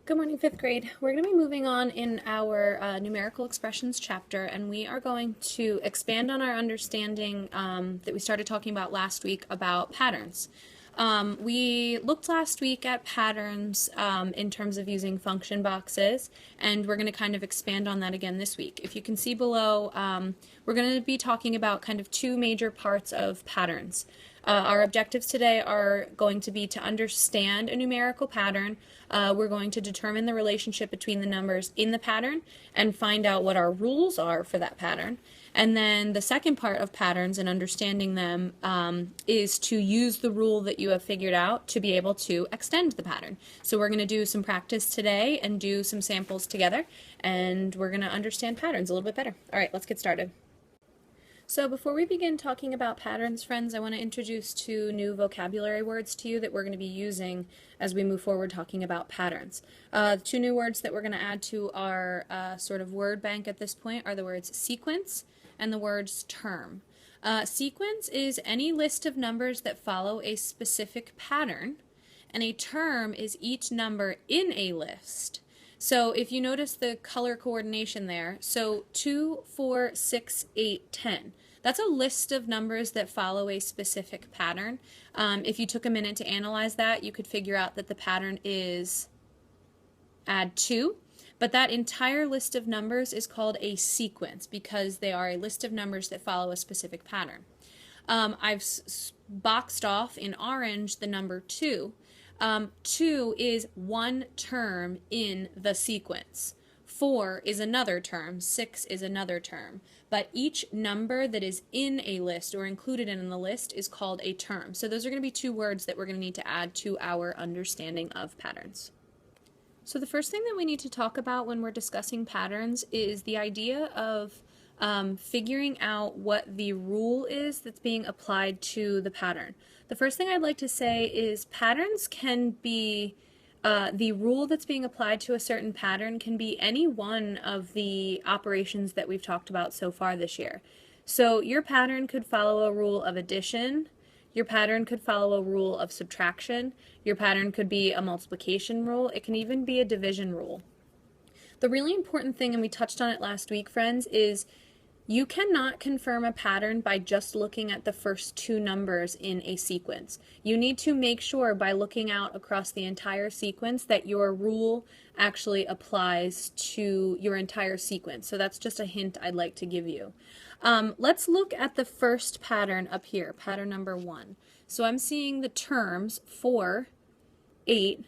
Good morning, fifth grade. We're going to be moving on in our numerical expressions chapter, and we are going to expand on our understanding that we started talking about last week about patterns. We looked last week at patterns in terms of using function boxes, and we're going to kind of expand on that again this week. If you can see below, we're going to be talking about kind of two major parts of patterns. Our objectives today are going to be to understand a numerical pattern. We're going to determine the relationship between the numbers in the pattern and find out what our rules are for that pattern. And then the second part of patterns and understanding them is to use the rule that you have figured out to be able to extend the pattern. So we're going to do some practice today and do some samples together, and we're going to understand patterns a little bit better. All right, let's get started. So before we begin talking about patterns, friends, I want to introduce two new vocabulary words to you that we're going to be using as we move forward talking about patterns. Two new words that we're going to add to our sort of word bank at this point are the words sequence and the words term. Sequence is any list of numbers that follow a specific pattern, and a term is each number in a list. So if you notice the color coordination there, so 2, 4, 6, 8, 10. That's a list of numbers that follow a specific pattern. If you took a minute to analyze that, you could figure out that the pattern is add 2. But that entire list of numbers is called a sequence because they are a list of numbers that follow a specific pattern. I've boxed off in orange the number 2. 2 is one term in the sequence. 4 is another term. 6 is another term. But each number that is in a list or included in the list is called a term. So those are going to be two words that we're going to need to add to our understanding of patterns. So the first thing that we need to talk about when we're discussing patterns is the idea of figuring out what the rule is that's being applied to the pattern. The first thing I'd like to say is patterns can be, the rule that's being applied to a certain pattern can be any one of the operations that we've talked about so far this year. So your pattern could follow a rule of addition, your pattern could follow a rule of subtraction, your pattern could be a multiplication rule, it can even be a division rule. The really important thing, and we touched on it last week, friends, is you cannot confirm a pattern by just looking at the first two numbers in a sequence. You need to make sure by looking out across the entire sequence that your rule actually applies to your entire sequence. So that's just a hint I'd like to give you. Let's look at the first pattern up here, pattern number 1. So I'm seeing the terms 4, 8,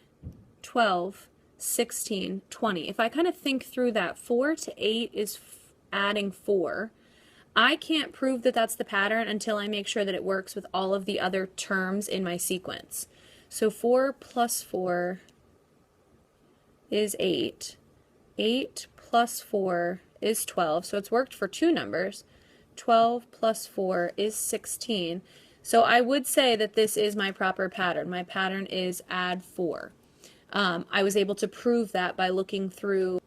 12, 16, 20. If I kind of think through that, 4 to 8 is adding 4. I can't prove that that's the pattern until I make sure that it works with all of the other terms in my sequence. So 4 plus 4 is 8. 8 plus 4 is 12. So it's worked for two numbers. 12 plus 4 is 16. So I would say that this is my proper pattern. My pattern is add 4. I was able to prove that by looking through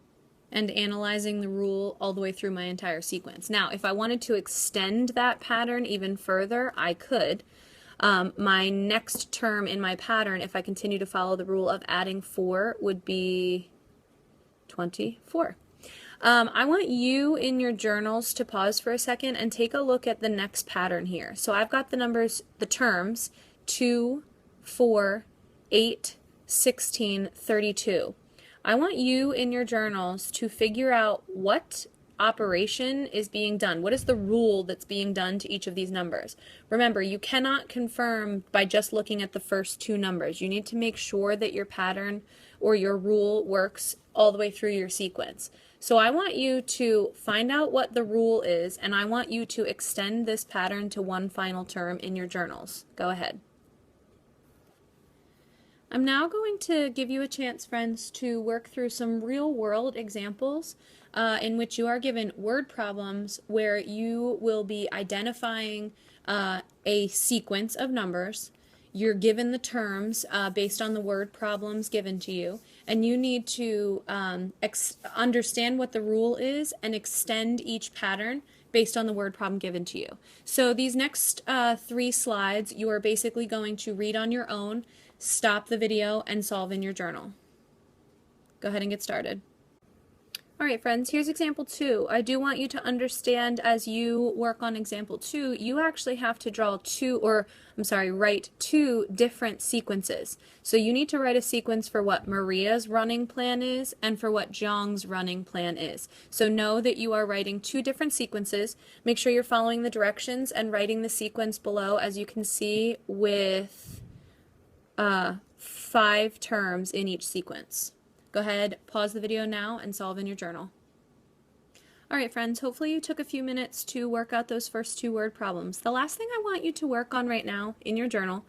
and analyzing the rule all the way through my entire sequence. Now, if I wanted to extend that pattern even further, I could. My next term in my pattern, if I continue to follow the rule of adding 4, would be 24. I want you in your journals to pause for a second and take a look at the next pattern here. So I've got the numbers, the terms, 2, 4, 8, 16, 32. I want you in your journals to figure out what operation is being done. What is the rule that's being done to each of these numbers? Remember, you cannot confirm by just looking at the first two numbers. You need to make sure that your pattern or your rule works all the way through your sequence. So I want you to find out what the rule is, and I want you to extend this pattern to one final term in your journals. Go ahead. I'm now going to give you a chance, friends, to work through some real-world examples in which you are given word problems where you will be identifying a sequence of numbers. You're given the terms based on the word problems given to you, and you need to understand what the rule is and extend each pattern based on the word problem given to you. So these next 3 slides, you are basically going to read on your own, stop the video, and solve in your journal. go ahead and get started. All right, friends, here's example 2. I do want you to understand as you work on example 2, you actually have to write 2 different sequences. So you need to write a sequence for what Maria's running plan is and for what Zhang's running plan is. So know that you are writing 2 different sequences. Make sure you're following the directions and writing the sequence below, as you can see, with 5 terms in each sequence. Go ahead, pause the video now, and solve in your journal. All right, friends, hopefully you took a few minutes to work out those first 2 word problems. The last thing I want you to work on right now in your journal,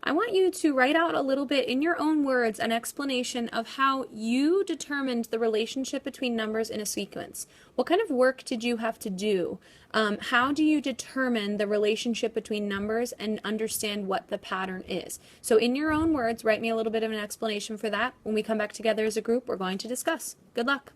I want you to write out a little bit in your own words an explanation of how you determined the relationship between numbers in a sequence. What kind of work did you have to do? How do you determine the relationship between numbers and understand what the pattern is? So in your own words, write me a little bit of an explanation for that. When we come back together as a group, we're going to discuss. Good luck.